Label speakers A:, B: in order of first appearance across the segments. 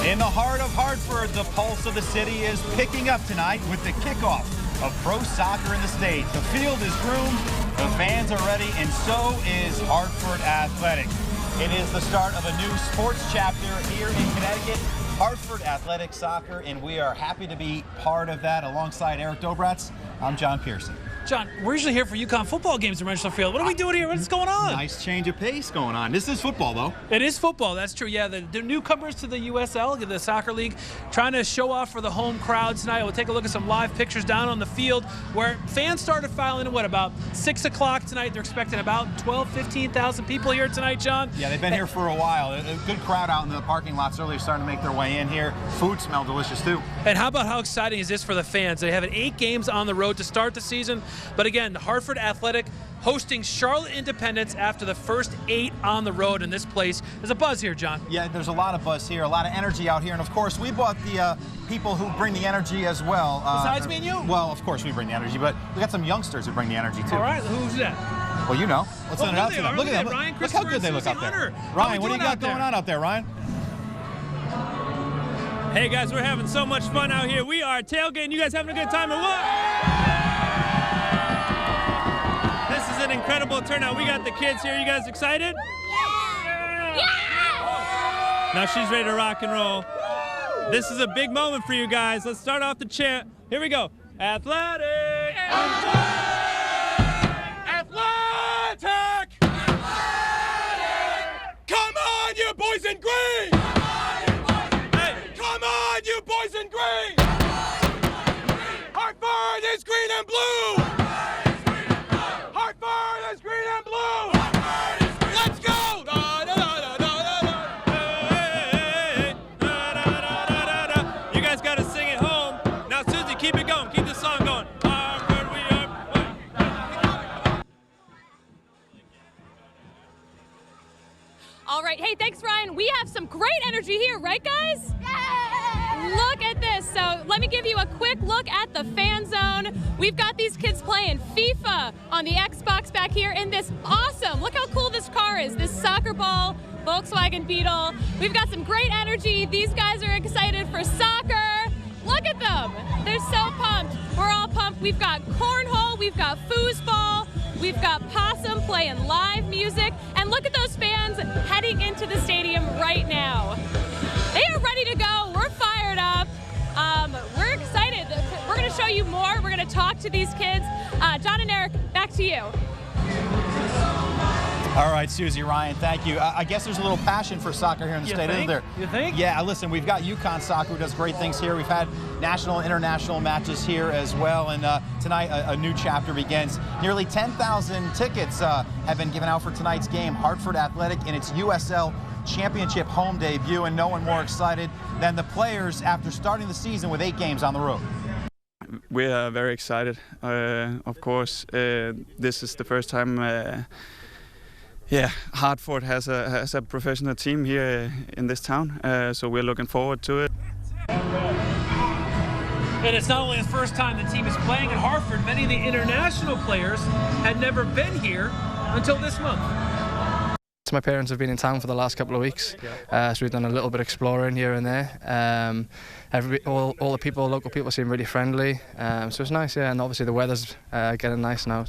A: In the heart of Hartford, the pulse of the city is picking up tonight with the kickoff of pro soccer in the state. The field is groomed, the fans are ready, and so is Hartford Athletic. It is the start of a new sports chapter here in Connecticut, Hartford Athletic Soccer, and we are happy to be part of that. Alongside Eric Dobratz, I'm John Pearson.
B: John, we're usually here for UConn football games at Register Field. What are we doing here? What's going on?
A: Nice change of pace going on. This is football, though.
B: It is football, that's true. Yeah, the newcomers to the USL, the soccer league, trying to show off for the home crowd tonight. We'll take a look at some live pictures down on the field where fans started filing in, about 6 o'clock tonight. They're expecting about 15,000 people here tonight, John.
A: Yeah, they've been here for a while. A good crowd out in the parking lots earlier starting to make their way in here. Food smell delicious, too.
B: And how about how exciting is this for the fans? They have 8 games on the road to start the season. But again, Hartford Athletic hosting Charlotte Independence after the first 8 on the road in this place. There's a buzz here, John.
A: Yeah, there's a lot of buzz here, a lot of energy out here. And, of course, we brought the people who bring the energy as well.
B: Besides me and you?
A: Well, of course we bring the energy, but we got some youngsters who bring the energy, too.
B: All right, who's that?
A: Well, you know. Let's send it out to them. Look at them.
B: Ryan,
A: look how good they look out there. Ryan, what do you got going on out there, Ryan?
C: Hey, guys, we're having so much fun out here. We are tailgating. You guys having a good time or what? This is an incredible turnout. We got the kids here. You guys excited?
D: Yeah! Yeah!
C: Now she's ready to rock and roll. This is a big moment for you guys. Let's start off the chant. Here we go. Athletic! Athletic! Athletic! Come on, you boys in green! Hey, come on, you boys in green! Hartford is green and blue! Hartford is green and blue! Let's go! Da, da, da, da, da, da. Hey, da, da, da, da, da, da. You guys got to sing it home. Now, Susie, keep it going. Keep the song going. Hartford, we are.
D: All right. Hey, thanks, Ryan. We have some great energy here, right, guys? Look at this. So let me give you a quick look at the fan zone. We've got these kids playing FIFA on the Xbox back here in this awesome, look how cool this car is, this soccer ball Volkswagen Beetle. We've got some great energy. These guys are excited for soccer. Look at them. They're so pumped. We're all pumped. We've got cornhole, we've got foosball, we've got possum playing live music, and look at those fans heading into the stadium right now. They are ready to go. We're fired up. We're excited. We're going to show you more. We're going to talk to these kids. John and Eric, back to you.
A: All right, Susie, Ryan, thank you. I guess there's a little passion for soccer here in the state, isn't there?
B: You think?
A: Yeah, listen, we've got UConn Soccer who does great things here. We've had national, international matches here as well, and tonight a new chapter begins. Nearly 10,000 tickets have been given out for tonight's game. Hartford Athletic in its USL Championship home debut, and no one more excited than the players after starting the season with 8 games on the road.
E: We are very excited. Of course, this is the first time Hartford has a professional team here in this town, so we're looking forward to it.
B: And it's not only the first time the team is playing at Hartford, many of the international players had never been here until this month.
F: My parents have been in town for the last couple of weeks, so we've done a little bit of exploring here and there. All the people, local people seem really friendly, so it's nice, yeah, and obviously the weather's getting nice now.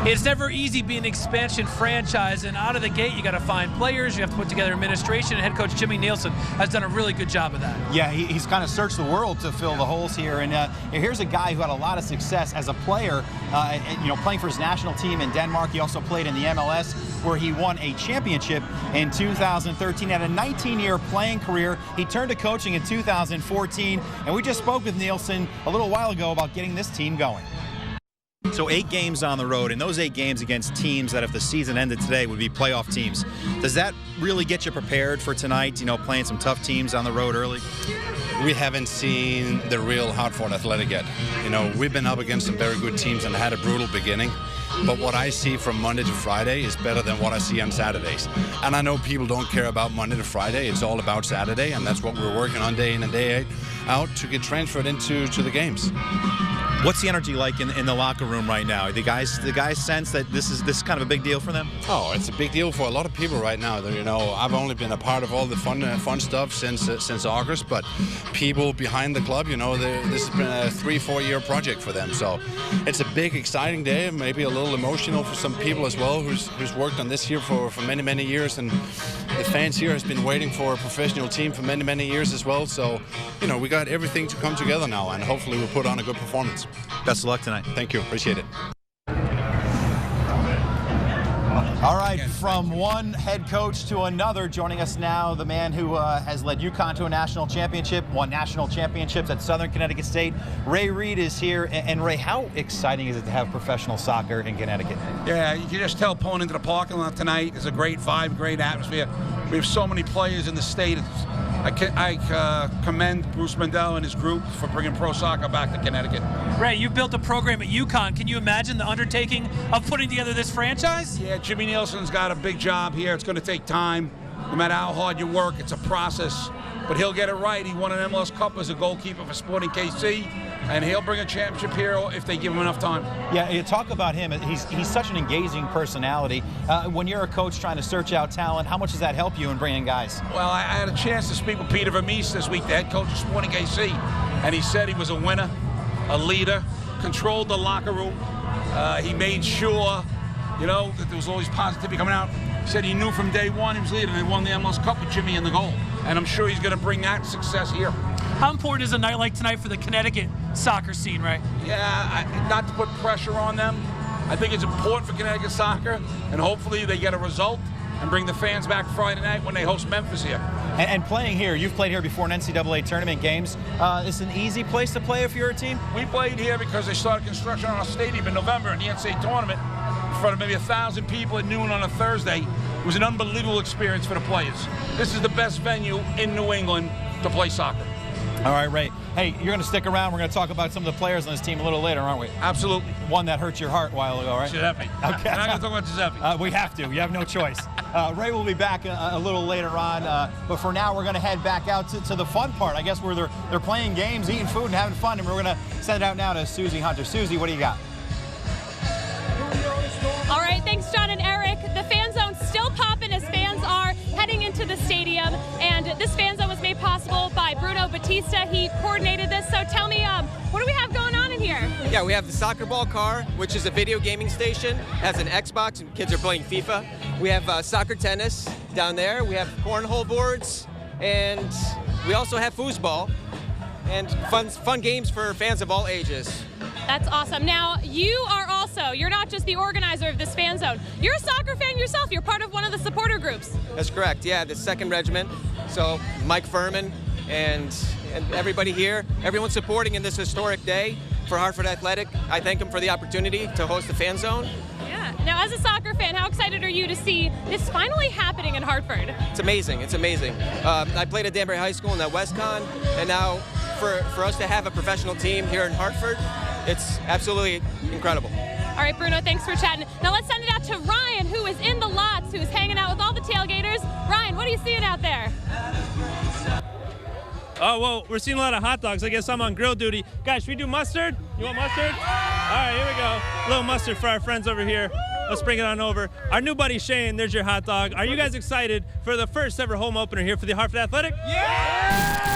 B: It's never easy being an expansion franchise, and out of the gate you got to find players, you have to put together administration, and head coach Jimmy Nielsen has done a really good job of that.
A: Yeah, he's kind of searched the world to fill the holes here, and here's a guy who had a lot of success as a player, playing for his national team in Denmark. He also played in the MLS, where he won a championship in 2013. Had a 19-year playing career. He turned to coaching in 2014, and we just spoke with Nielsen a little while ago about getting this team going. So 8 games on the road, and those 8 games against teams that if the season ended today would be playoff teams. Does that really get you prepared for tonight, playing some tough teams on the road early?
G: We haven't seen the real Hartford Athletic yet. We've been up against some very good teams and had a brutal beginning. But what I see from Monday to Friday is better than what I see on Saturdays. And I know people don't care about Monday to Friday. It's all about Saturday, and that's what we're working on day in and day out. out to get transferred into the games.
A: What's the energy like in the locker room right now? The guys sense that this is kind of a big deal for them?
G: Oh, it's a big deal for a lot of people right now. You know, I've only been a part of all the fun stuff since August, but people behind the club, you know, this has been a 3-4 year project for them. So it's a big, exciting day, maybe a little emotional for some people as well, who's worked on this here for many years, and the fans here has been waiting for a professional team for many years as well. So, you know, we got everything to come together now, and hopefully we'll put on a good performance.
A: Best of luck tonight.
G: Thank you. Appreciate it.
A: All right, from one head coach to another, joining us now, the man who has led UConn to a national championship, won national championships at Southern Connecticut State. Ray Reed is here. And Ray, how exciting is it to have professional soccer in Connecticut?
H: Yeah, you can just tell pulling into the parking lot tonight. It's a great vibe, great atmosphere. We have so many players in the state. I commend Bruce Mendel and his group for bringing pro soccer back to Connecticut.
B: Ray, you built a program at UConn. Can you imagine the undertaking of putting together this franchise?
H: Yeah, Jimmy Nielsen's got a big job here. It's going to take time. No matter how hard you work, it's a process. But he'll get it right. He won an MLS Cup as a goalkeeper for Sporting KC, and he'll bring a championship here if they give him enough time.
A: Yeah, you talk about him. He's such an engaging personality. When you're a coach trying to search out talent, how much does that help you in bringing guys?
H: Well, I had a chance to speak with Peter Vermees this week, the head coach of Sporting KC, and he said he was a winner, a leader, controlled the locker room. He made sure, you know, that there was always positivity coming out. He said he knew from day one he was leading. They won the MLS Cup with Jimmy in the goal. And I'm sure he's going to bring that success here.
B: How important is a night like tonight for the Connecticut soccer scene, right?
H: Yeah, not to put pressure on them. I think it's important for Connecticut soccer, and hopefully they get a result and bring the fans back Friday night when they host Memphis here.
A: And playing here, you've played here before in NCAA tournament games. It's an easy place to play if you're a team?
H: We played here because they started construction on our stadium in November in the NCAA tournament in front of maybe 1,000 people at noon on a Thursday. It was an unbelievable experience for the players. This is the best venue in New England to play soccer.
A: All right, Ray. Hey, you're going to stick around. We're going to talk about some of the players on this team a little later, aren't we?
H: Absolutely.
A: One that hurt your heart a while ago, right?
H: Giuseppe.
A: Okay.
H: We're not going to talk about Giuseppe.
A: We have to. You have no choice. Ray will be back a little later on. But for now, we're going to head back out to the fun part, I guess, where they're playing games, eating food, and having fun. And we're going to send it out now to Susie Hunter. Susie, what do you got?
D: All right, thanks, John and Eric. The fan zone's still popping as fans are heading into the stadium, and this fan zone was made possible by Bruno Batista. He coordinated this, so tell me, what do we have going on in here?
I: Yeah, we have the soccer ball car, which is a video gaming station, has an Xbox, and kids are playing FIFA. We have soccer tennis down there. We have cornhole boards, and we also have foosball, and fun games for fans of all ages.
D: That's awesome. Now, you're not just the organizer of this fan zone. You're a soccer fan yourself. You're part of one of the supporter groups.
I: That's correct, yeah, the 2nd Regiment. So Mike Furman and everybody here, everyone supporting in this historic day for Hartford Athletic. I thank them for the opportunity to host the fan zone.
D: Yeah. Now, as a soccer fan, how excited are you to see this finally happening in Hartford?
I: It's amazing. It's amazing. I played at Danbury High School and at WestCon, and now for us to have a professional team here in Hartford, it's absolutely incredible.
D: All right, Bruno, thanks for chatting. Now let's send it out to Ryan, who is in the lots, who's hanging out with all the tailgaters. Ryan, what are you seeing out there?
C: Oh, well, we're seeing a lot of hot dogs. I guess I'm on grill duty. Guys, should we do mustard? You want mustard? All right, here we go. A little mustard for our friends over here. Let's bring it on over. Our new buddy Shane, there's your hot dog. Are you guys excited for the first ever home opener here for the Hartford Athletic? Yeah!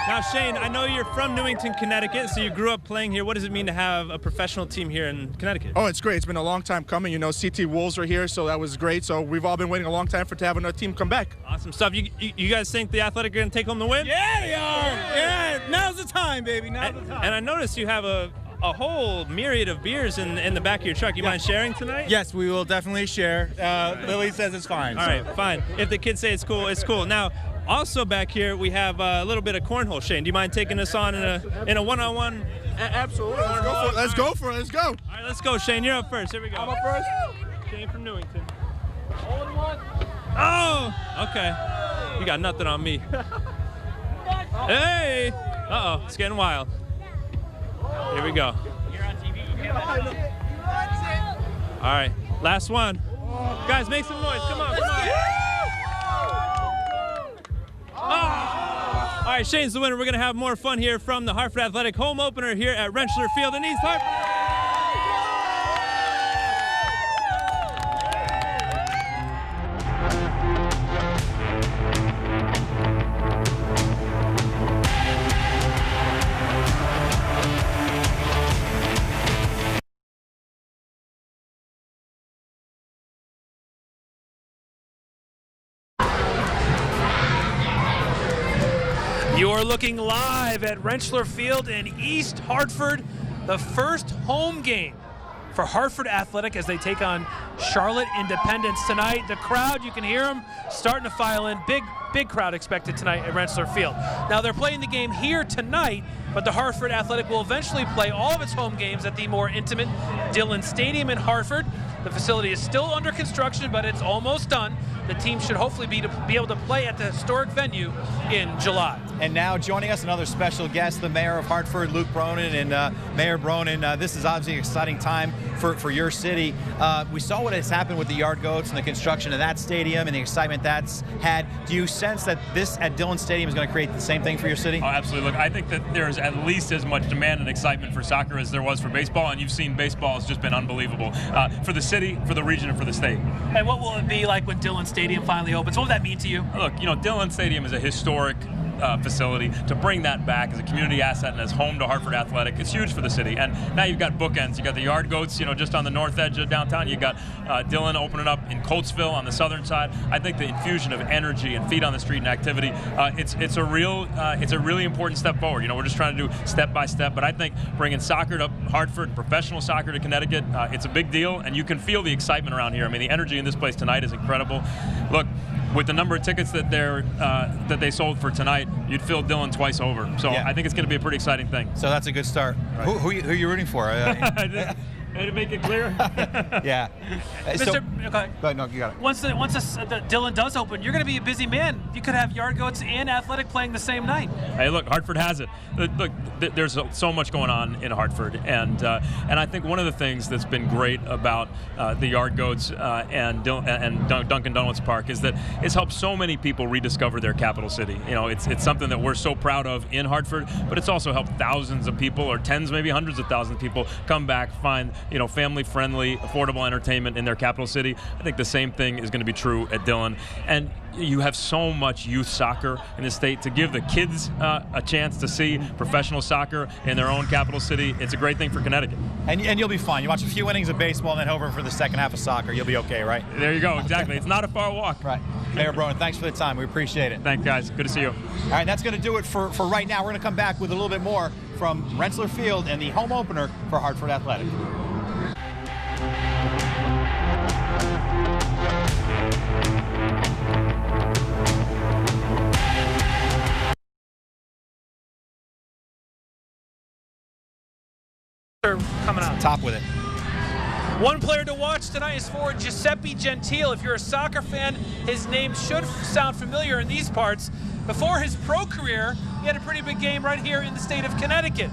C: Now, Shane, I know you're from Newington, Connecticut, so you grew up playing here. What does it mean to have a professional team here in Connecticut?
J: Oh, it's great. It's been a long time coming. You know, CT Wolves are here, so that was great. So we've all been waiting a long time to have another team come back.
C: Awesome stuff. You guys think the Athletic are going to take home the win?
K: Yeah, they are. Yeah, now's the time, baby. Now's the time.
C: And I noticed you have a whole myriad of beers in the back of your truck. You mind sharing tonight?
K: Yes, we will definitely share. Lily says it's fine.
C: All right, fine. If the kids say it's cool, it's cool. Now, also back here, we have a little bit of cornhole. Shane, do you mind taking us on in a one-on-one?
J: Absolutely. Let's go for it. Let's go.
C: All right, let's go, Shane. You're up first. Here we go.
J: I'm up first.
C: Shane from Newington. Oh, okay. You got nothing on me. Hey! Uh-oh, it's getting wild. Here we go. You're on TV. All right, last one. Guys, make some noise. Come on, come on. Oh! All right, Shane's the winner. We're going to have more fun here from the Hartford Athletic home opener here at Rentschler Field in East Hartford.
B: You're looking live at Rentschler Field in East Hartford, the first home game for Hartford Athletic as they take on Charlotte Independence tonight. The crowd, you can hear them starting to file in. Big crowd expected tonight at Rentschler Field. Now they're playing the game here tonight, but the Hartford Athletic will eventually play all of its home games at the more intimate Dillon Stadium in Hartford. The facility is still under construction, but it's almost done. The team should hopefully be able to play at the historic venue in July.
A: And now joining us, another special guest, the mayor of Hartford, Luke Bronin. And Mayor Bronin, this is obviously an exciting time for your city. We saw what has happened with the Yard Goats and the construction of that stadium and the excitement that's had. Do you sense that this at Dillon Stadium is going to create the same thing for your city?
L: Oh, absolutely. Look, I think that there is at least as much demand and excitement for soccer as there was for baseball, and you've seen baseball has just been unbelievable for the city, for the region, and for the state.
B: And what will it be like when Dillon Stadium finally opens? What will that mean to you?
L: Look, Dillon Stadium is a historic facility. To bring that back as a community asset and as home to Hartford Athletic, it's huge for the city. And now you've got bookends. You've got the Yard Goats, just on the north edge of downtown. You've got Dillon opening up in Coatesville on the southern side. I think the infusion of energy and feet on the street and activity, it's a really important step forward. We're just trying to do step by step, but I think bringing soccer to Hartford, professional soccer to Connecticut, it's a big deal, and you can feel the excitement around here. I mean, the energy in this place tonight is incredible. Look, with the number of tickets that they sold for tonight, you'd fill Dillon twice over. So yeah. I think it's going to be a pretty exciting thing.
A: So that's a good start. Right. Who are you rooting for?
L: To make it clear.
A: Yeah.
B: Okay.
A: No, you got it.
B: Once the Dillon does open, you're going to be a busy man. You could have Yard Goats and Athletic playing the same night.
L: Hey, look, Hartford has it. Look, there's so much going on in Hartford, and I think one of the things that's been great about the Yard Goats and Duncan Dunlop's Park is that it's helped so many people rediscover their capital city. It's something that we're so proud of in Hartford, but it's also helped thousands of people, or tens, maybe hundreds of thousands of people, come back, find family-friendly, affordable entertainment in their capital city. I think the same thing is going to be true at Dillon. And you have so much youth soccer in the state. To give the kids a chance to see professional soccer in their own capital city, it's a great thing for Connecticut.
A: And you'll be fine. You watch a few innings of baseball and then over for the second half of soccer. You'll be okay, right?
L: There you go. Exactly. It's not a far walk.
A: Right. Mayor Bronin, thanks for the time. We appreciate it.
L: Thanks, guys. Good to see you.
A: All right, that's going to do it for right now. We're going to come back with a little bit more from Rentschler Field and the home opener for Hartford Athletic.
B: Coming out.
A: Top with it.
B: One player to watch tonight is forward Giuseppe Gentile. If you're a soccer fan, his name should sound familiar in these parts. Before his pro career, he had a pretty big game right here in the state of Connecticut.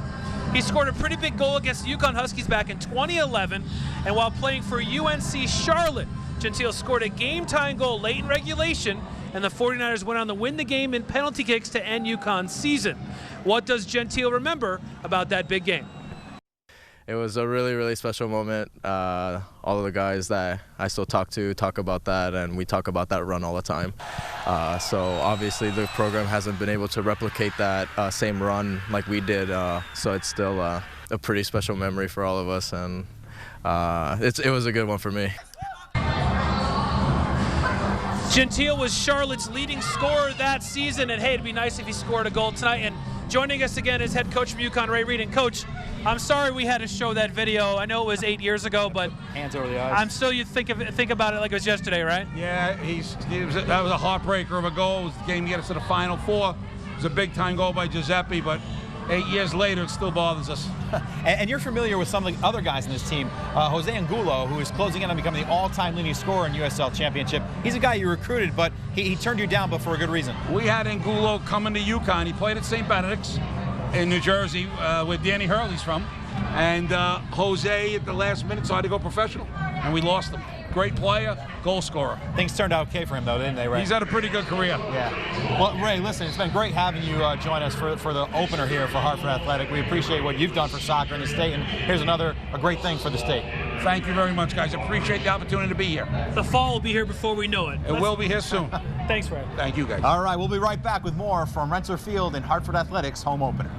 B: He scored a pretty big goal against the UConn Huskies back in 2011, and while playing for UNC Charlotte, Gentile scored a game-tying goal late in regulation, and the 49ers went on to win the game in penalty kicks to end UConn's season. What does Gentile remember about that big game?
M: It was a really, really special moment. All of the guys that I still talk about that, and we talk about that run all the time. So obviously the program hasn't been able to replicate that same run like we did, so it's still a pretty special memory for all of us, and it was a good one for me.
B: Gentile was Charlotte's leading scorer that season, and hey, it'd be nice if he scored a goal tonight. And joining us again is head coach from UConn, Ray Reed. And coach, I'm sorry we had to show that video. I know it was 8 years ago, but
A: hands over the eyes.
B: I'm still, you think about it like it was yesterday, right?
H: Yeah, that was a heartbreaker of a goal. It was the game to get us to the Final Four. It was a big-time goal by Giuseppe, but 8 years later, it still bothers us.
A: And you're familiar with some of the other guys in this team. Jose Angulo, who is closing in on becoming the all-time leading scorer in USL Championship. He's a guy you recruited, but he turned you down, but for a good reason.
H: We had Angulo coming to UConn. He played at St. Benedict's in New Jersey, where Danny Hurley's from. And Jose, at the last minute, decided to go professional, and we lost him. great player, goal scorer.
A: Things turned out okay for him, though, didn't they, Ray?
H: He's had a pretty good career.
A: Yeah. Well, Ray, listen, it's been great having you join us for the opener here for Hartford Athletic. We appreciate what you've done for soccer in the state, and here's a great thing for the state.
H: Thank you very much, guys. Appreciate the opportunity to be here.
B: The fall will be here before we know it.
H: It will be here soon.
B: Thanks, Ray.
H: Thank you, guys.
A: All right, we'll be right back with more from Rensselaer Field in Hartford Athletics home opener.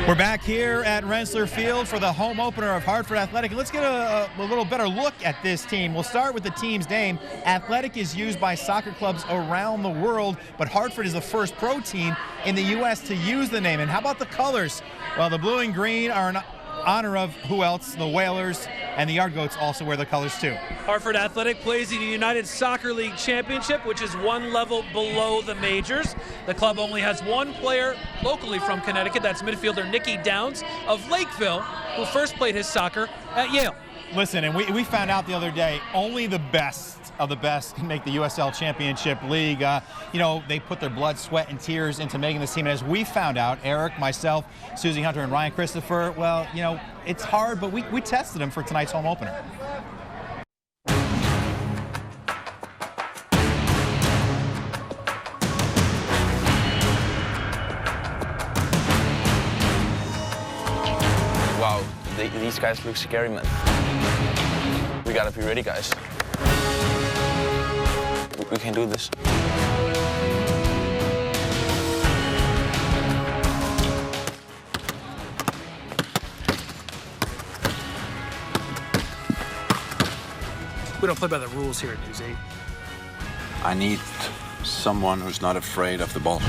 A: We're back here at Rensselaer Field for the home opener of Hartford Athletic. And let's get a little better look at this team. We'll start with the team's name. Athletic is used by soccer clubs around the world, but Hartford is the first pro team in the U.S. to use the name. And how about the colors? Well, the blue and green are in honor of who else? The Whalers, and the Yard Goats also wear the colors too.
B: Hartford Athletic plays in the United Soccer League Championship, which is one level below the majors. The club only has one player locally from Connecticut. That's midfielder Nicky Downs of Lakeville, who first played his soccer at Yale.
A: Listen, and we found out the other day, only the best of the best can make the USL Championship League. They put their blood, sweat, and tears into making this team. And as we found out, Eric, myself, Susie Hunter, and Ryan Christopher, well, it's hard, but we tested them for tonight's home opener.
N: Wow, these guys look scary, man. We gotta be ready, guys. We can do this.
B: We don't play by the rules here at News 8.
G: I need someone who's not afraid of the ball.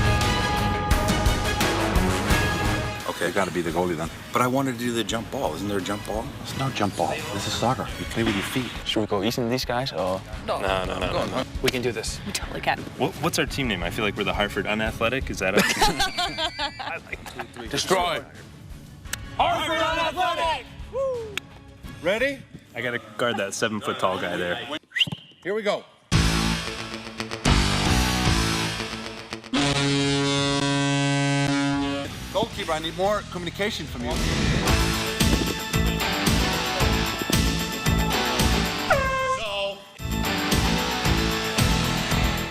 G: Okay, you gotta be the goalie then. But I wanted to do the jump ball. Isn't there a jump ball? It's no jump ball. This is soccer. You play with your feet.
N: Should we go easy on these guys, or?
L: No.
B: We can do this.
D: We totally can.
L: What's our team name? I feel like we're the Hartford Unathletic. Is that
G: Destroy.
H: Hartford Athletic!
J: Ready?
L: I gotta guard that 7-foot-tall guy there.
H: Here we go. Goalkeeper, I need more communication from you.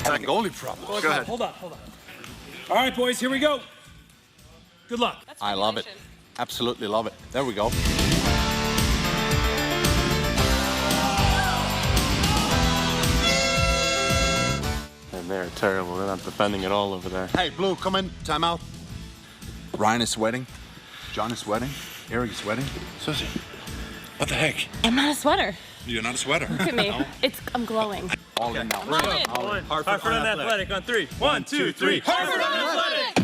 H: It's a goalie problem.
B: Go ahead. Hold on. All right, boys, here we go. Good luck.
H: I love it. Absolutely love it. There we go.
L: And they're terrible. They're not defending at all over there.
H: Hey, Blue, come in. Time out. Ryan is sweating. John is sweating. Eric is sweating. Susie, what the heck?
D: I'm not a sweater.
H: You're not a sweater.
D: Look at me. I'm glowing.
H: All in now.
D: All in.
L: Hartford Athletic on 3. 1, 2, 3.
H: Hartford Athletic!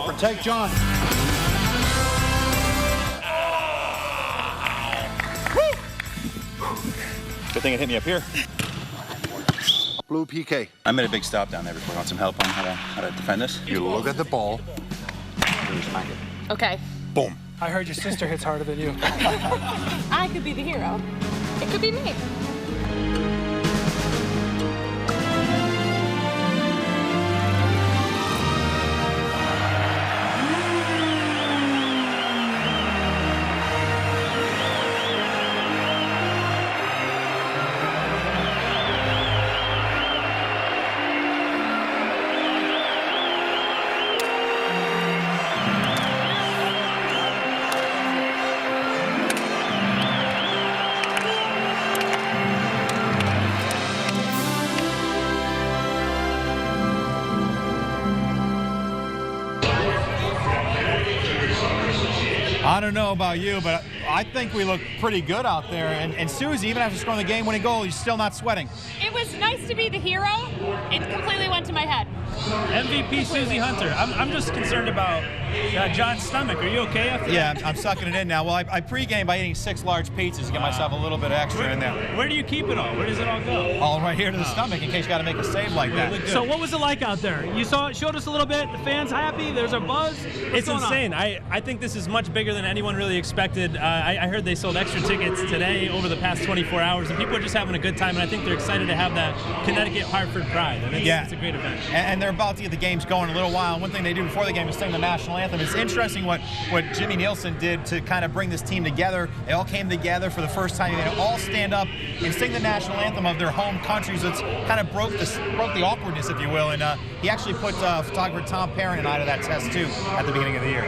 A: Protect John. Good thing it hit me up here.
H: Blue PK.
G: I made a big stop down there before. Want some help on how to defend this?
H: You look at the ball and you smack it.
D: Okay.
H: Boom.
B: I heard your sister hits harder than you.
D: I could be the hero. It could be me.
A: I don't know about you, but I think we look pretty good out there. And Susie, even after scoring the game-winning goal, you're still not sweating.
D: It was nice to be the hero. It completely went to my head.
O: MVP Susie Hunter. I'm just concerned about John's stomach. Are you okay after
A: Yeah,
O: that?
A: I'm sucking it in now. Well, I pre-game by eating 6 large pizzas to get myself a little bit extra in there.
O: Where do you keep it all? Where does it all go?
A: All right here to the stomach in case you got to make a save like that.
B: So what was it like out there? You showed us a little bit. The fans happy. There's a buzz.
O: It's insane. I think this is much bigger than anyone really expected. I heard they sold extra tickets today over the past 24 hours, and people are just having a good time, and I think they're excited to have that Connecticut-Hartford pride. I think it's a great event.
A: And they're about to get the games going in a little while. And one thing they do before the game is sing the national anthem. It's interesting what Jimmy Nielsen did to kind of bring this team together. They all came together for the first time. They all stand up and sing the national anthem of their home countries. So it's kind of broke the awkwardness, if you will. And he actually put photographer Tom Parent and I to that test, too, at the beginning of the year.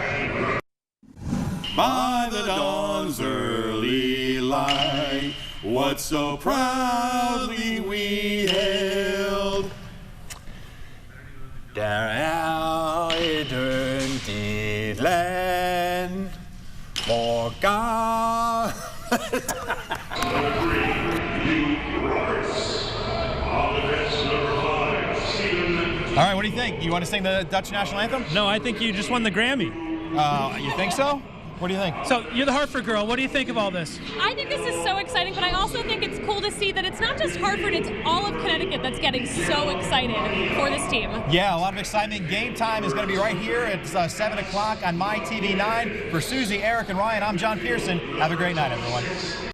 P: By the dawn's early light, what so proudly we hailed. Der eternity land for God.
A: All right, what do you think? You want to sing the Dutch national anthem?
O: No, I think you just won the Grammy.
A: You think so? What do you think?
B: So you're the Hartford girl. What do you think of all this?
D: I think this is so exciting, but I also think it's cool to see that it's not just Hartford, it's all of Connecticut that's getting so excited for this team.
A: Yeah, a lot of excitement. Game time is going to be right here at 7 o'clock on My TV 9. For Susie, Eric, and Ryan, I'm John Pearson. Have a great night, everyone.